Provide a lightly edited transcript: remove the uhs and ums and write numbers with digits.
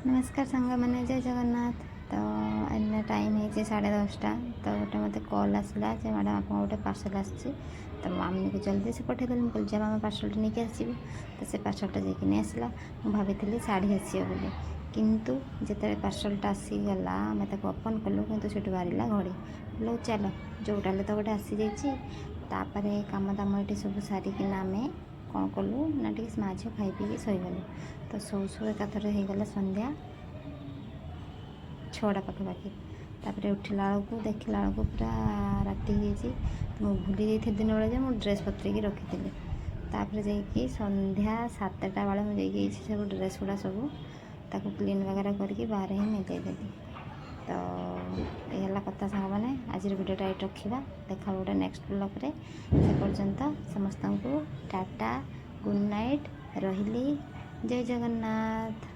नमस्कार सांग मैंने जय जगन्नाथ। तो एने टाइम है 10:30। तो गोटे मत कल आसला जे मैडम आप गोटे पार्सल आसी। तो मामनी को जल्दी से पठेदेली। मुझे जब मामा पार्सलटा नहीं आसो। तो से पार्सलटा जाकि आसला। मुझे शाढ़ी आसो बोली, किंतु जिते पार्सलटा आसीगला आम ओपन कलु कि बाहर घड़ी बोलो चल जोटा तो गोटे आसी जापर कम दाम ये सब सारिकिना आम कौन कलु ना टी माँ झील खाई पी शोगलु। तो शो शो एकाथर होगला संध्या 6टा पाखापाखि। तापर उठला बेलू देखला बेलू पूरा राति हो मुझे भूली जाइए दिन बेले मुझे ड्रेस पत्रिकी रखी। तापर जा संध्या 7टा बेले मुझे सब ड्रेस गुड़ा सब ताको क्लीन वगैरह करके बाहर ही मिलदेली। तो ये कथा सांग मैंने आज वीडियोटा ये रखा। देखा गोटे नेक्स्ट ब्लॉग रे। से पर्यंत समस्त को टाटा गुड नाइट रही। जय जगन्नाथ।